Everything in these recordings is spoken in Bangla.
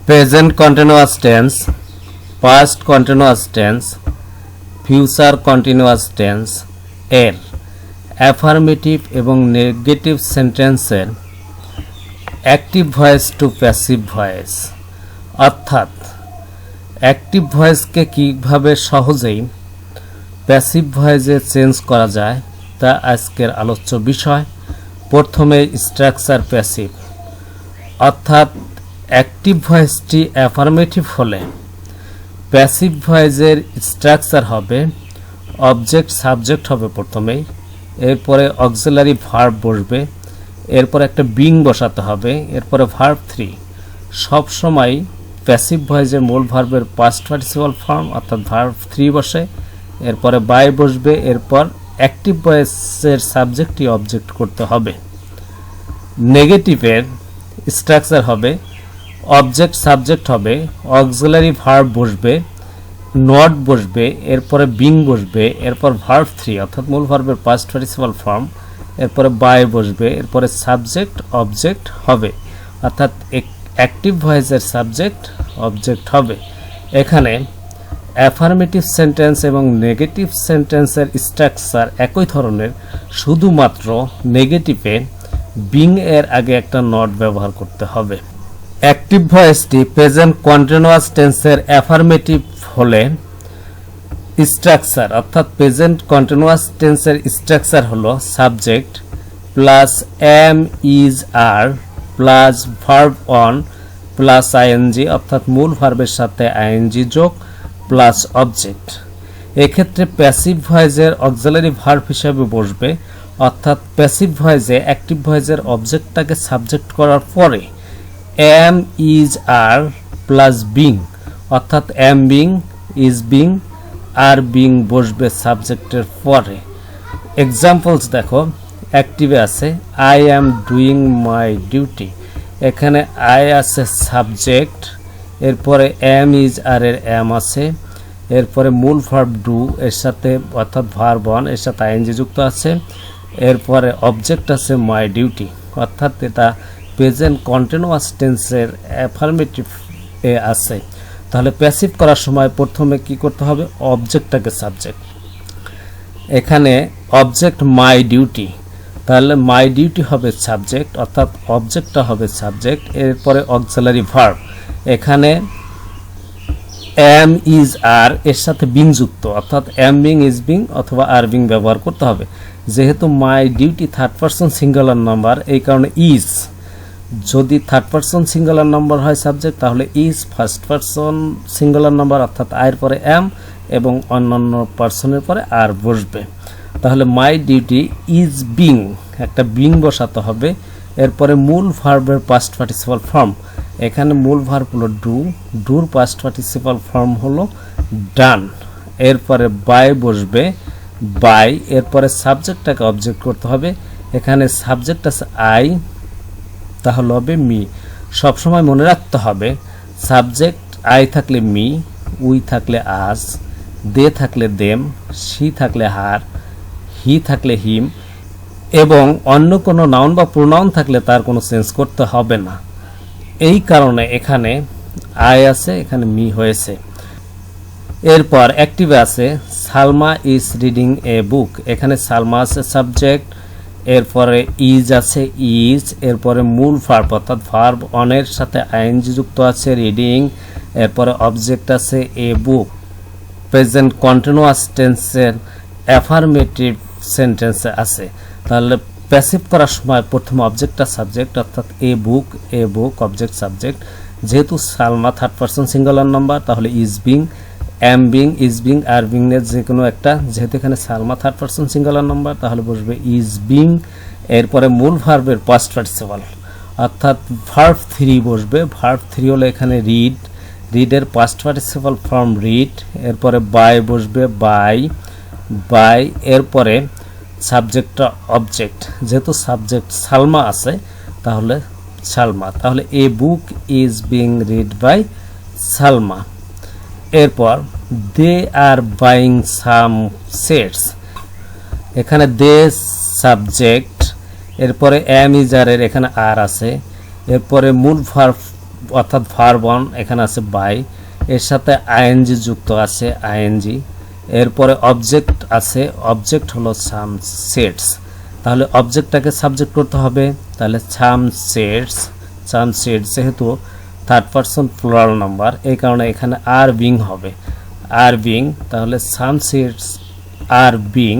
Present continuous tense, past continuous tense, future continuous tense এর অ্যাফার্মেটিভ এবং নেগেটিভ সেন্টেন্সের active voice to passive voice, অর্থাৎ অ্যাক্টিভ ভয়েসকে কীভাবে সহজেই প্যাসিভ ভয়েসে চেঞ্জ করা যায় তা আজকের আলোচ্য বিষয়। প্রথমে স্ট্রাকচার প্যাসিভ, অর্থাৎ অ্যাক্টিভ ভয়েসটি অ্যাফার্মেটিভ হলে প্যাসিভ ভয়েসের স্ট্রাকচার হবে অবজেক্ট সাবজেক্ট হবে প্রথমেই, এরপরে অক্সিলারি ভার্ব বসবে, এরপর একটা বিং বসাতে হবে, এরপরে ভার্ব 3। সবসময় প্যাসিভ ভয়েসের মূল ভার্বের পাস্ট পার্টিসিপাল ফর্ম অর্থাৎ ভার্ব 3 বসে, এরপরে বাই বসবে, এরপর অ্যাক্টিভ ভয়েসের সাবজেক্টই অবজেক্ট করতে হবে। নেগেটিভের স্ট্রাকচার হবে অবজেক্ট সাবজেক্ট হবে, অক্সিলারি ভার্ব বসবে, নট বসবে, এরপরে বিং বসবে, এরপর ভার্ব 3 অর্থাৎ মূল ভার্বের পাস্ট পার্টিসিপাল ফর্ম, এরপরে বাই বসবে, এরপরে সাবজেক্ট অবজেক্ট হবে, অর্থাৎ অ্যাক্টিভ ভয়েসের সাবজেক্ট অবজেক্ট হবে। এখানে অ্যাফার্মেটিভ সেন্টেন্স এবং নেগেটিভ সেন্টেন্সের স্ট্রাকচার একই ধরনের, শুধুমাত্র নেগেটিভে বিং এর আগে একটা নট ব্যবহার করতে হবে। অ্যাক্টিভ ভয়েসটি প্রেজেন্ট কন্টিনিউয়াস টেন্সের অ্যাফার্মেটিভ হলে স্ট্রাকচার অর্থাৎ প্রেজেন্ট কন্টিনিউয়াস টেন্সের স্ট্রাকচার হলো subject plus am is are plus verb one plus ING অর্থাৎ মূল ভার্বের সাথে আইএনজি যোগ প্লাস অবজেক্ট। এক্ষেত্রে প্যাসিভ ভয়েসের অক্সিলারি ভার্ব হিসেবে বসবে, অর্থাৎ প্যাসিভ ভয়েসে অ্যাক্টিভ ভয়েসের অবজেক্টটাকে সাবজেক্ট করার পরে am is are plus being অর্থাৎ am being is being are being বসবে সাবজেক্টের পরে। এক্সাম্পলস দেখো, অ্যাক্টিভে আছে I am doing my duty, এখানে আই আছে সাবজেক্ট, এরপরে এম ইজ আর এর এম আছে, এরপরে মূল ভার্ব ডু এর সাথে অর্থাৎ ভার্ব অন এর সাথে আইএনজি যুক্ত আছে, এরপরে অবজেক্ট আছে মাই ডিউটি, অর্থাৎ এটা প্রেজেন্ট কন্টিনিউয়াস টেন্সের অ্যাফার্মেটিভ এ আছে। তাহলে প্যাসিভ করার সময় প্রথমে কি করতে হবে, অবজেক্টটাকে সাবজেক্ট, এখানে অবজেক্ট মাই ডিউটি, তাহলে মাই ডিউটি হবে সাবজেক্ট অর্থাৎ অবজেক্টটা হবে সাবজেক্ট, এরপরে অক্সিলারি ভার্ব, এখানে এম ইজ আর এর সাথে বিং যুক্ত অর্থাৎ এম বিং ইজ বিং অথবা আর বিং ব্যবহার করতে হবে। যেহেতু my duty third person singular number, এই কারণে ইজ, যদি থার্ড পারসন সিঙ্গুলার নাম্বার হয় সাবজেক্ট তাহলে is first person singular number অর্থাৎ আয়ের পরে এম এবং অন্যান্য পার্সনের পরে আর বসবে। তাহলে মাই ডিউটি ইজ বিং, একটা বিং বসাতে হবে, এরপরে মূল ভার্বের পাস্ট পার্টিসিপাল ফর্ম, এখানে মূল ভার্ব হলো ডু, ডুর পাস্ট পার্টিসিপাল ফর্ম হলো ডান, এরপরে বাই বসবে বাই, এরপরে সাবজেক্টটাকে অবজেক্ট করতে হবে, এখানে সাবজেক্ট আছে আই, তাহলে হবে মি। সবসময় মনে রাখতে হবে সাবজেক্ট আই থাকলে মি, উই থাকলে আজ, দে থাকলে দেম, সি থাকলে হার, হি থাকলে হিম এবং অন্য কোনো নাউন বা প্রোনাউন থাকলে তার কোনো চেঞ্জ করতে হবে না। এই কারণে এখানে আই আছে, এখানে মি হয়েছে। এরপর অ্যাক্টিভে আছে সালমা ইজ রিডিং এ বুক, এখানে সালমা আছে সাবজেক্ট, এরপরে ইজ আছে ইজ, এরপরে মূল ভার্ব অর্থাৎ ভার্ব অনের সাথে আইএনজি যুক্ত আছে রিডিং, এরপরে অবজেক্ট আছে এ বুক। প্রেজেন্ট কন্টিনিউয়াস টেন্সের অ্যাফার্মেটিভ সেন্টেন্সে আছে, তাহলে প্যাসিভ করার সময় প্রথম অবজেক্টটা সাবজেক্ট অর্থাৎ এ বুক অবজেক্ট সাবজেক্ট, যেহেতু Salma third person singular number তাহলে is being, am being, is being, are being এর যে কোনো একটা, যেহেতু এখানে Salma third person singular number তাহলে বসবে ইজ বিং, এরপরে মূল ভার্বের পাস্ট পার্টিসিপাল অর্থাৎ ভার্ব 3 বসবে, ভার্ব 3 হলো এখানে রিড, রিডের পাস্ট পার্টিসিপাল ফর্ম রিড, এরপরে বাই বসবে বাই, এরপরে সাবজেক্টটা অবজেক্ট, যেহেতু সাবজেক্ট সালমা আছে তাহলে সালমা, তাহলে a book is being read by Salma. এরপর they are buying some sets, এখানে দে সাবজেক্ট, এরপরে এম ইজ আর এর এখানে আর আছে, এরপরে মূল ভার্ব অর্থাৎ ভার্ব অন এখানে আছে বাই, এর সাথে আইএনজি যুক্ত আছে আইএনজি, এরপরে অবজেক্ট আছে, অবজেক্ট হলো সাম সেটস, তাহলে অবজেক্টটাকে সাবজেক্ট করতে হবে, তাহলে সাম সেটস যেহেতু থার্ড পারসন প্লুরাল নাম্বার এই কারণে এখানে আর বিং হবে, আর বিং, তাহলে সাম সেটস আর বিং,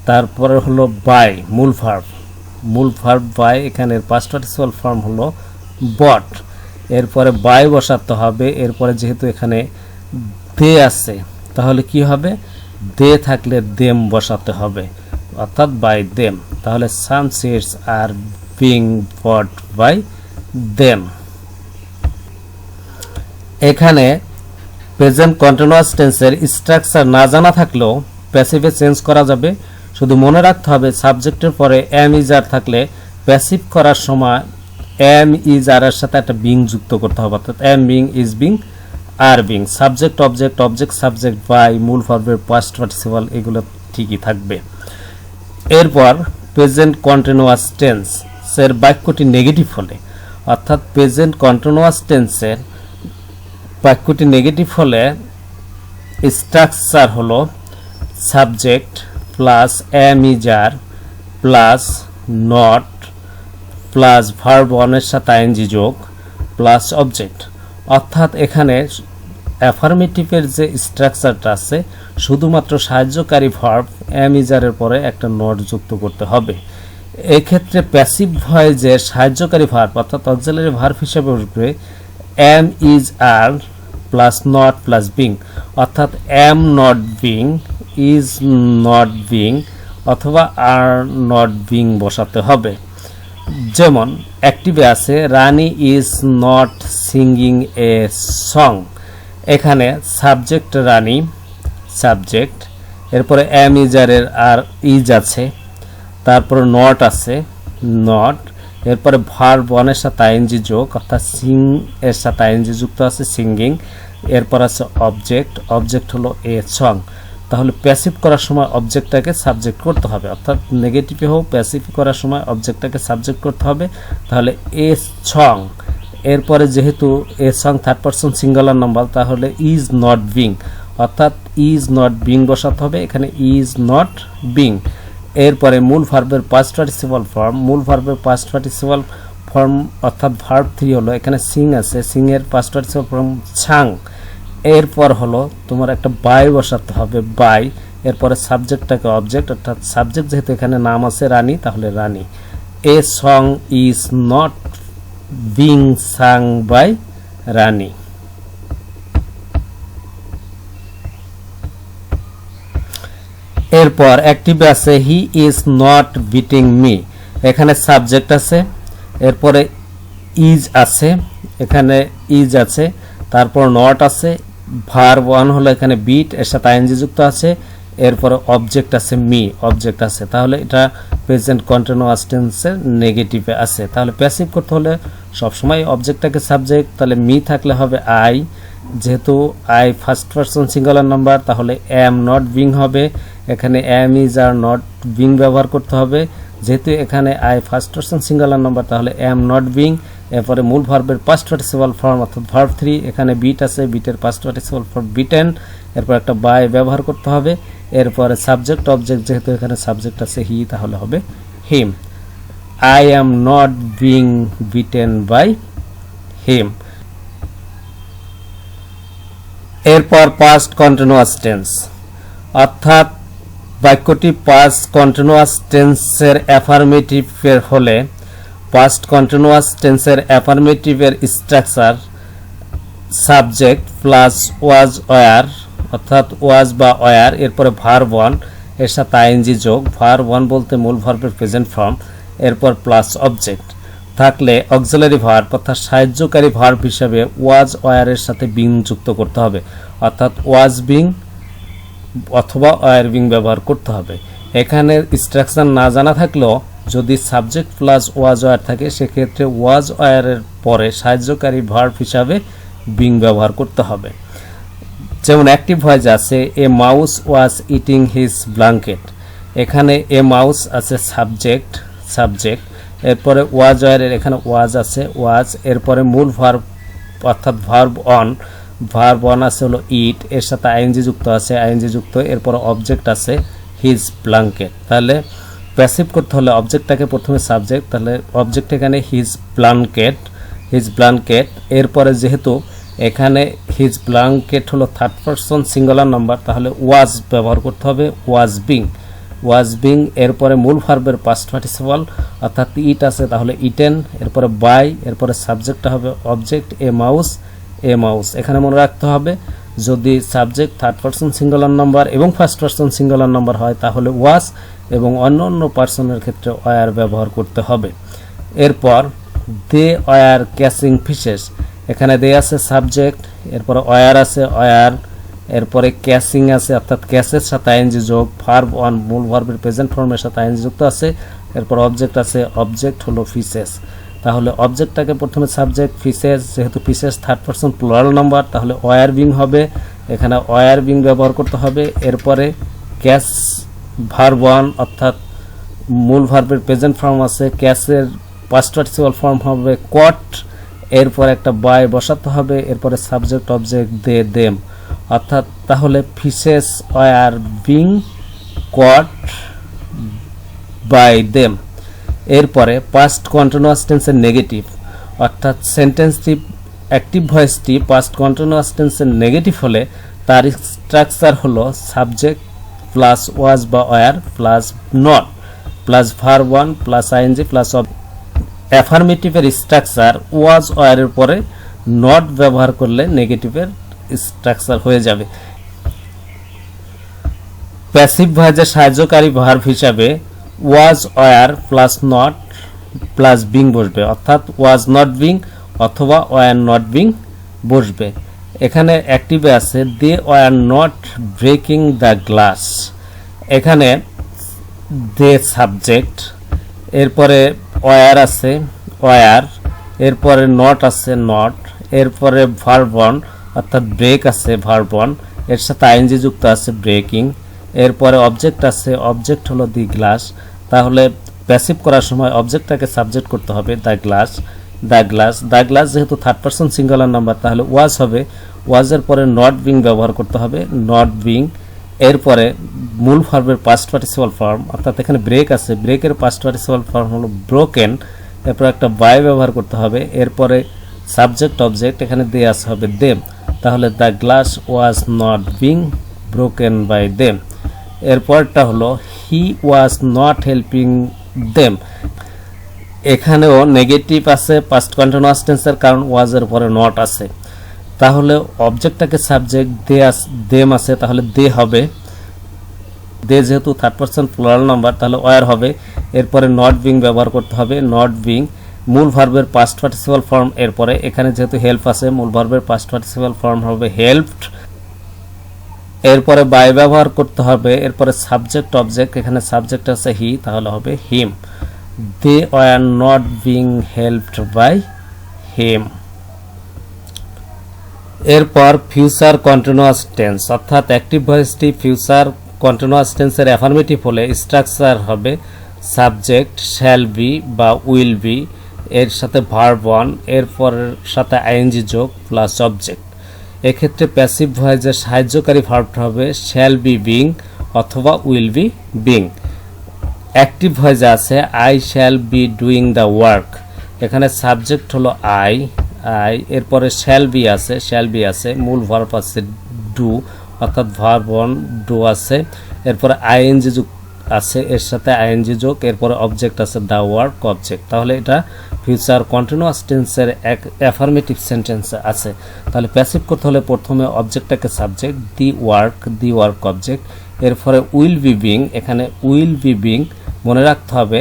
তারপরে হলো বাই মূল ভার্ব বাই, এখানে পাস্ট পার্টিসিপাল ফর্ম হলো বট, এরপরে বাই বসাতে হবে, এরপরে যেহেতু এখানে দে আছে তাহলে কি হবে, দে থাকলে দেম বসাতে হবে, অর্থাৎ বাই দেম, তাহলে some seats are being bought by them. এখানে প্রেজেন্ট কন্টিনিউয়াস টেন্সের স্ট্রাকচার না জানা থাকলেও প্যাসিভে চেঞ্জ করা যাবে, শুধু মনে রাখতে হবে সাবজেক্টের পরে এম ইজ আর থাকলে প্যাসিভ করার সময় এম ইজ আর এর সাথে একটা বিং যুক্ত করতে হবে, অর্থাৎ am being is being are being, subject object subject by মূল ভার্বের পাস্ট পার্টিসিপাল এগুলো ঠিকই থাকবে। এরপর প্রেজেন্ট কন্টিনিউয়াস টেন্সের বাক্যটি নেগেটিভ হলে, অর্থাৎ প্রেজেন্ট কন্টিনিউয়াস টেন্সের বাক্যটি নেগেটিভ হলে স্ট্রাকচার হলো subject plus am is are plus not plus verb ওয়ানের সাথে আইএনজি যোগ প্লাস অবজেক্ট, অর্থাৎ এখানে অ্যাফার্মেটিভের যে স্ট্রাকচারটা আছে শুধুমাত্র সাহায্যকারী ভার্ব এম ইজ আর এর পরে একটা নট যুক্ত করতে হবে। এক্ষেত্রে প্যাসিভ ভয়েসের সাহায্যকারী ভার্ব অর্থাৎ অক্সিলারি ভার্ব হিসেবে উঠবে am is are plus not plus being, অর্থাৎ am not being, is not being অথবা আর নট বিং বসাতে হবে। যেমন অ্যাক্টিভে আছে Rani is not singing a song, এখানে সাবজেক্ট রানী সাবজেক্ট, এরপরে এম ইজারের আর ইজ আছে, তারপরে নট আছে নট, এরপরে ভার্ব ওয়ানের সাথে আইএনজি যোগ অর্থাৎ সিং এর সাথে আইএনজি যুক্ত আছে সিঙ্গিং, এরপর আছে অবজেক্ট হলো এ সং, তাহলে প্যাসিভ করার সময় অবজেক্টটাকে সাবজেক্ট করতে হবে, অর্থাৎ নেগেটিভে হোক প্যাসিভ করার সময় অবজেক্টটাকে সাবজেক্ট করতে হবে, তাহলে এ সং, এরপরে যেহেতু a song third person singular number তাহলে ইজ নট বিং, অর্থাৎ ইজ নট বিং বসাতে হবে, এখানে ইজ নট বিং, এরপরে মূল ভার্বের পাস্ট পার্টিসিপাল ফর্ম অর্থাৎ ভার্ব 3 হলো, এখানে সিং আছে, সিং এর পাস্ট পার্টিসিপাল ফর্ম ছাং, এরপর হলো তোমার একটা বাই বসাতে হবে বাই, এরপরে সাবজেক্টটাকে অবজেক্ট অর্থাৎ সাবজেক্ট যেহেতু এখানে নাম আছে রানী তাহলে Rani, a song is not being sung by Rani. এরপর অ্যাক্টিভে আছে he is not beating me, এখানে সাবজেক্ট আছে, এরপরে ইজ আছে, এখানে ইজ আছে, তারপর নট আছে, ভার্ব ওয়ান হলো এখানে বিট এর সাথে আইএনজি যুক্ত আছে, এরপরে অবজেক্ট আছে মি অবজেক্ট আছে, তাহলে এটা প্রেজেন্ট কন্টিনিউয়াস টেন্সের নেগেটিভে আছে। তাহলে প্যাসিভ করতে হলে সবসময় অবজেক্টটাকে সাবজেক্ট, তাহলে মি থাকলে হবে আই, যেহেতু I first person singular number তাহলে এম নট বিং হবে, এখানে am is are not being ব্যবহার করতে হবে, যেহেতু এখানে I first person singular number তাহলে এম নট বিং, এরপরে মূল ভার্বের পাস্ট পার্টিসিপাল ফর্ম অর্থাৎ ভার্ব 3, এখানে বিট আছে, বিটের পাস্ট পার্টিসিপাল ফর্ম বিটেন, এরপর একটা বাই ব্যবহার করতে হবে, এরপরে সাবজেক্ট অবজেক্ট যেহেতু এখানে সাবজেক্ট আছে হি তাহলে হবে him, I am not being beaten by him. এরপর পাস্ট কন্টিনিউয়াস টেন্স, অর্থাৎ বাক্যটি পাস্ট কন্টিনিউয়াস টেন্সের অ্যাফার্মেটিভের হলে পাস্ট কন্টিনিউয়াস টেন্সের অ্যাফার্মেটিভের structure subject plus was were অর্থাৎ ওয়াজ বা ওয়ার, এরপরে ভার্ব ওয়ান এর সাথে আইএনজি যোগ, ভার্ব ওয়ান বলতে মূল ভার্বের প্রেজেন্ট ফর্ম, এরপর প্লাস অবজেক্ট থাকলে অক্সিলারি ভার্ব অর্থাৎ সাহায্যকারী ভার্ব হিসাবে ওয়াজ ওয়ারের সাথে বিং যুক্ত করতে হবে, অর্থাৎ ওয়াজ বিং অথবা ওয়ার বিং ব্যবহার করতে হবে। এখানে স্ট্রাকচার না জানা থাকলেও যদি সাবজেক্ট প্লাস ওয়াজ ওয়ার থাকে সেক্ষেত্রে ওয়াজ ওয়ারের পরে সাহায্যকারী ভার্ব হিসাবে বিং ব্যবহার করতে হবে। যেমন অ্যাক্টিভ ভয়েস আছে a mouse was eating his blanket, এখানে এ মাউস আছে সাবজেক্ট, এরপরে ওয়াজ ওয়ারের এখানে ওয়াজ আছে ওয়াজ, এরপরে মূল ভার্ব অর্থাৎ ভার্ব অন আছে হলো ইট, এর সাথে আইএনজি যুক্ত আছে, আইএনজি যুক্ত, এরপর অবজেক্ট আছে হিজ ব্ল্যাঙ্কেট। তাহলে প্যাসিভ করতে হলে অবজেক্টটাকে প্রথমে সাবজেক্ট, তাহলে অবজেক্ট এখানে হিজ ব্ল্যাঙ্কেট, এরপরে যেহেতু এখানে হিজ ব্ল্যাঙ্কেট হলো থার্ড পারসন সিঙ্গুলার নাম্বার, তাহলে ওয়াজ ব্যবহার করতে হবে, ওয়াজ বিং, এরপরে মূল ভার্বের পাস্ট পার্টিসিপল অর্থাৎ ইট আছে, তাহলে ইটেন, এরপরে বাই, এরপরে সাবজেক্টটা হবে অবজেক্ট এ মাউস। এখানে মনে রাখতে হবে যদি subject third person singular number এবং ফার্স্ট পারসন সিঙ্গুলার নাম্বার হয় তাহলে ওয়াজ, এবং অন্য পার্সনের ক্ষেত্রে ওয়ার ব্যবহার করতে হবে। এরপর দে ওয়ার ক্যাচিং ফিশেস, এখানে দে আছে সাবজেক্ট, এরপরে ওয়ার আছে ওয়ার, এরপরে ক্যাচিং আছে অর্থাৎ ক্যাচের সাথে আইএনজি যোগ, ভার্ব অন মূল ভার্বের প্রেজেন্ট ফর্মের সাথে আইএনজি যুক্ত আছে, এরপর অবজেক্ট আছে, অবজেক্ট হলো ফিশেস। তাহলে অবজেক্টটাকে প্রথমে সাবজেক্ট ফিশেস, যেহেতু fishes third person plural number তাহলে ওয়ার বিং হবে, এখানে ওয়ার বিং ব্যবহার করতে হবে। এরপরে ক্যাচ ভার্ব অন অর্থাৎ মূল ভার্বের প্রেজেন্ট ফর্ম আছে, ক্যাচের পাস্ট পার্টিসিপল ফর্ম হবে কট, এরপর একটা বাই বসাতে হবে, এরপরে সাবজেক্ট অবজেক্ট দে দেম, অর্থাৎ তাহলে fishes were being caught by them. এরপরে পাস্ট কন্টিনিউয়াস টেন্সের নেগেটিভ, অর্থাৎ সেন্টেন্সটি অ্যাক্টিভ ভয়েসটি পাস্ট কন্টিনিউয়াস টেন্সের নেগেটিভ হলে তার স্ট্রাকচার হলো সাবজেক্ট প্লাস ওয়াজ বা were plus not plus verb one plus ING plus অ্যাফার্মেটিভের স্ট্রাকচার ওয়াজ ওয়ারের পরে নট ব্যবহার করলে নেগেটিভের স্ট্রাকচার হয়ে যাবে। প্যাসিভ ভয়েসের সাহায্যকারী ভার্ব হিসাবে was were plus not plus being বসবে, অর্থাৎ ওয়াজ নট বিং অথবা ওয়ার নট বিং বসবে। এখানে অ্যাক্টিভে আছে they were not breaking the glass, এখানে দে সাবজেক্ট, এরপরে ওয়ার আছে ওয়ার, এরপরে নট আছে নট, এরপরে ভার্ব অন অর্থাৎ ব্রেক আছে ভার্ব অন, এর সাথে আইএনজি যুক্ত আছে ব্রেকিং, এরপরে অবজেক্ট আছে, অবজেক্ট হলো দি গ্লাস। তাহলে প্যাসিভ করার সময় অবজেক্টটাকে সাবজেক্ট করতে হবে দ্য গ্লাস যেহেতু থার্ড পারসন সিঙ্গুলার নাম্বার তাহলে ওয়াজ হবে, ওয়াজের পরে নট বিং ব্যবহার করতে হবে নট বিং, এরপরে মূল ভার্বের পাস্ট পার্টিসিপল ফর্ম অর্থাৎ এখানে ব্রেক আছে, ব্রেকের পাস্ট পার্টিসিপল ফর্ম হলো ব্রোকেন, এরপর একটা বাই ব্যবহার করতে হবে, এরপরে সাবজেক্ট অবজেক্ট এখানে দিয়ে আসতে হবে দেম, তাহলে the glass was not being broken by them. এরপরটা হলো he was not helping them, এখানেও নেগেটিভ আছে পাস্ট কন্টিনিউয়াস টেন্সের কারণ ওয়াজের পরে নট আছে, তাহলে অবজেক্টটাকে সাবজেক্ট দেম আছে তাহলে দে হবে, দে যেহেতু থার্ড পারসন প্লুরাল নাম্বার তাহলে ওয়ার হবে, এরপরে নট বিং ব্যবহার করতে হবে নট বিং, মূল ভার্বের পাস্ট পার্টিসিপল ফর্ম, এরপরে এখানে যেহেতু হেল্প আছে মূল ভার্বের পাস্ট পার্টিসিপল ফর্ম হবে হেল্পড, এরপরে বাই ব্যবহার করতে হবে, এরপরে সাবজেক্ট অবজেক্ট এখানে সাবজেক্ট আছে হি তাহলে হবে him, they were not being helped by him. এরপর ফিউচার কন্টিনিউয়াস টেন্স অর্থাৎ অ্যাক্টিভ ভয়েসটি ফিউচার কন্টিনিউয়াস টেন্সের অ্যাফার্মেটিভ হলে স্ট্রাকচার হবে সাবজেক্ট শ্যাল বি বা উইল বি, এর সাথে ভার্ব ওয়ান, এরপর সাথে আইএনজি যোগ প্লাস অবজেক্ট। এক্ষেত্রে প্যাসিভ ভয়েসের সাহায্যকারী ভার্বটা হবে শ্যাল বি বিং অথবা উইল বি বিং। অ্যাক্টিভ ভয়েসে আছে I shall be doing the work, এখানে সাবজেক্ট হলো আই, এরপরে শ্যাল বি আছে, মূল ভার্ব আছে ডু অর্থাৎ ভার্ব অন ডু আছে, এরপরে আইএনজি যোগ আছে, এর সাথে আইএনজি যোগ, এরপরে অবজেক্ট আছে দ্য ওয়ার্ক অবজেক্ট, তাহলে এটা ফিউচার কন্টিনিউয়াস টেন্সের এক অ্যাফার্মেটিভ সেন্টেন্স আছে। তাহলে প্যাসিভ করতে হলে প্রথমে অবজেক্টটাকে সাবজেক্ট দি ওয়ার্ক অবজেক্ট, এরপরে উইল বি বিং, এখানে উইল বি বিং মনে রাখতে হবে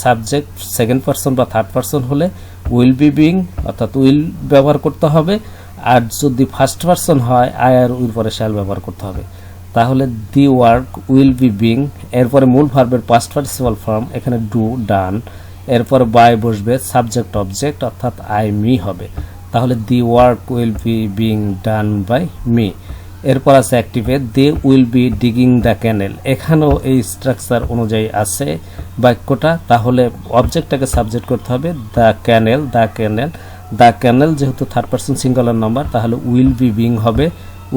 সাবজেক্ট সেকেন্ড পারসন বা থার্ড পারসন হলে উইল বি বিং অর্থাৎ উইল ব্যবহার করতে হবে, আর যদি ফার্স্ট পারসন হয় আই আর উইল পরে শ্যাল ব্যবহার করতে হবে, তাহলে the work will be being, এরপরে মূল ভার্বের পাস্ট পার্টিসিপল ফর্ম এখানে ডু ডান, এরপরে বাই বসবে সাবজেক্ট অবজেক্ট অর্থাৎ আই মি হবে, তাহলে the work will be being done by me. এরপর আছে অ্যাক্টিভে they will be digging the canal, এখানেও এই স্ট্রাকচার অনুযায়ী আছে বাক্যটা, তাহলে অবজেক্টটাকে সাবজেক্ট করতে হবে দ্য ক্যানেল, দ্য ক্যানেল যেহেতু থার্ড পারসন সিঙ্গুলার নাম্বার তাহলে উইল বি বিং হবে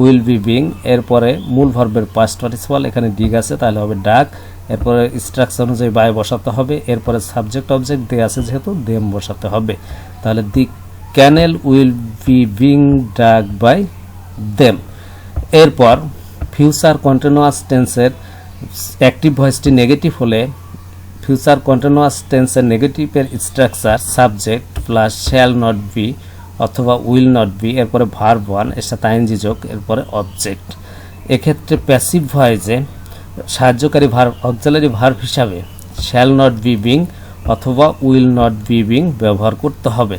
উইল বি বিং। এরপরে মূল ভার্বের পাস্ট পার্টিসিপাল, এখানে ডিগ আছে তাহলে হবে ডাক। এরপরে স্ট্রাকচার অনুযায়ী বাই বসাতে হবে। এরপরে সাবজেক্ট অবজেক্ট দিয়ে আছে যেহেতু দেম বসাতে হবে। তাহলে the canal will be being dug by them. এরপর ফিউচার কন্টিনিউয়াস টেন্সের অ্যাক্টিভ ভয়েসটি নেগেটিভ হলে ফিউচার কন্টিনিউয়াস টেন্সের নেগেটিভের structure subject plus shall not be অথবা উইল নট বি, এরপরে ভার্ব ওয়ান এর সাথে আইএনজি যোগ, এরপরে অবজেক্ট। এক্ষেত্রে প্যাসিভ ভয়েসে সাহায্যকারী ভার্ব অক্সিলারি ভার্ব হিসাবে শ্যাল নট বি বিং অথবা উইল নট বি বিং ব্যবহার করতে হবে।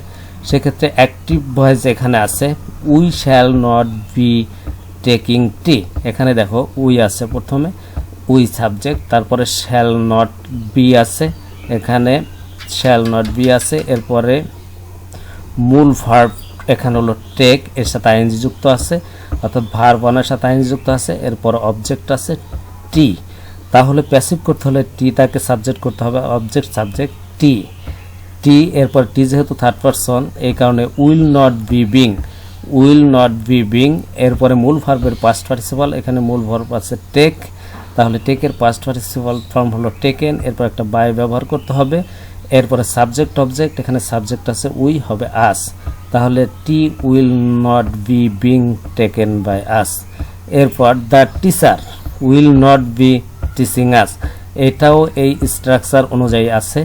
সেক্ষেত্রে অ্যাক্টিভ ভয়েস এখানে আছে we shall not be taking tea. এখানে দেখো উই আছে প্রথমে, উই সাবজেক্ট, তারপরে শ্যাল নট বি আছে, এখানে শ্যাল নট বি আছে। এরপরে মূল ভার্ব এখানে হলো টেক, এর সাথে আইএনজি যুক্ত আছে, অর্থাৎ ভার্ব ওয়ানের সাথে আইএনজি যুক্ত আছে। এরপর অবজেক্ট আছে টি। তাহলে প্যাসিভ করতে হলে টি তাকে সাবজেক্ট করতে হবে, অবজেক্ট সাবজেক্ট টি টি। এরপর টি যেহেতু থার্ড পারসন এই কারণে will not be being will not be being. এরপরে মূল ভার্বের পাস্ট পার্টিসিপাল, এখানে মূল ভার্ব আছে টেক, তাহলে টেকের পাস্ট পার্টিসিপাল ফর্ম হলো টেকেন। এরপর একটা বাই ব্যবহার করতে হবে। এরপরে সাবজেক্ট অবজেক্ট, এখানে সাবজেক্ট আছে উই, হবে আস, তাহলে tea will not be being taken by us. এরপর the teacher will not be teaching us, এটাও এই স্ট্রাকচার অনুযায়ী আছে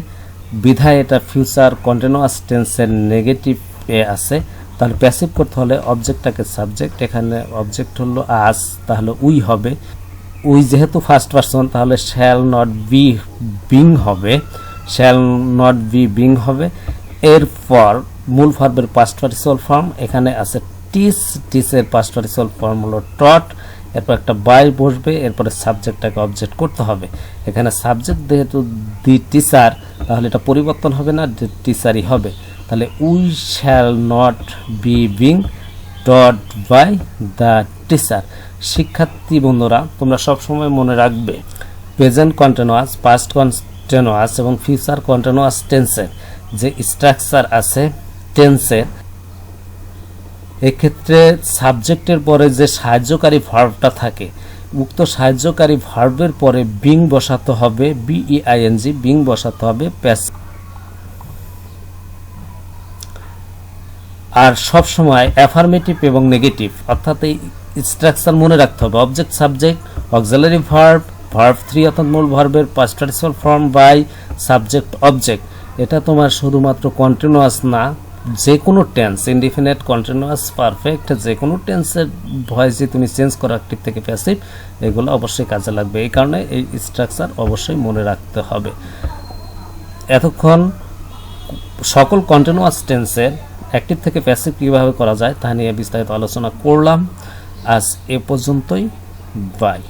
বিধায় এটা ফিউচার কন্টিনিউয়াস টেন্সের নেগেটিভে আছে। তাহলে প্যাসিভ করতে হলে অবজেক্টটাকে সাবজেক্ট, এখানে অবজেক্ট হলো আস, তাহলে উই হবে। উই যেহেতু ফার্স্ট পারসন তাহলে শ্যাল নট বি বিং হবে, শ্যাল নট বি বিং হবে। এরপর মূল ভার্বের পাস্ট পার্টিসিপাল ফর্ম এখানে আছে টিচ, টিচের পাস্ট পার্টিসিপাল ফর্ম হলো টট। এরপর একটা বাই বসবে, এরপরে সাবজেক্টটাকে অবজেক্ট করতে হবে। এখানে সাবজেক্ট যেহেতু দি টিচার তাহলে এটা পরিবর্তন হবে না, টিচারই হবে। তাহলে we shall not be being taught by the teacher. শিক্ষার্থী বন্ধুরা তোমরা সবসময় মনে রাখবে প্রেজেন্ট কন্টিনিউয়াস, পাস্ট কন্টিনিউয়াস এবং ফিউচার কন্টিনিউয়াস টেন্সের যে স্ট্রাকচার আছে টেন্সের, এক্ষেত্রে সাবজেক্টের পরে যে সাহায্যকারী ভার্বটা থাকে উক্ত সাহায্যকারী ভার্বের পরে বিং বসাতে হবে, বিইআইএনজি বিং বসাতে হবে প্যাসিভ। আর সব সময় অ্যাফার্মেটিভ এবং নেগেটিভ, অর্থাৎ এই স্ট্রাকচার মনে রাখতে হবে object subject auxiliary verb, verb 3 অর্থাৎ মূল ভার্বের past participle form by subject object. এটা তোমার শুধুমাত্র কন্টিনিউয়াস না, যে কোনো টেন্স ইনডিফিনিট কন্টিনিউয়াস পারফেক্ট যে কোনো টেন্সের ভয়েসে তুমি চেঞ্জ করো অ্যাক্টিভ থেকে প্যাসিভ, এগুলো অবশ্যই কাজে লাগবে। এই কারণে এই স্ট্রাকচার অবশ্যই মনে রাখতে হবে। এতক্ষণ সকল কন্টিনিউয়াস টেন্সের অ্যাক্টিভ থেকে প্যাসিভ কীভাবে করা যায় তা নিয়ে বিস্তারিত আলোচনা করলাম। আজ এ পর্যন্তই, বাই।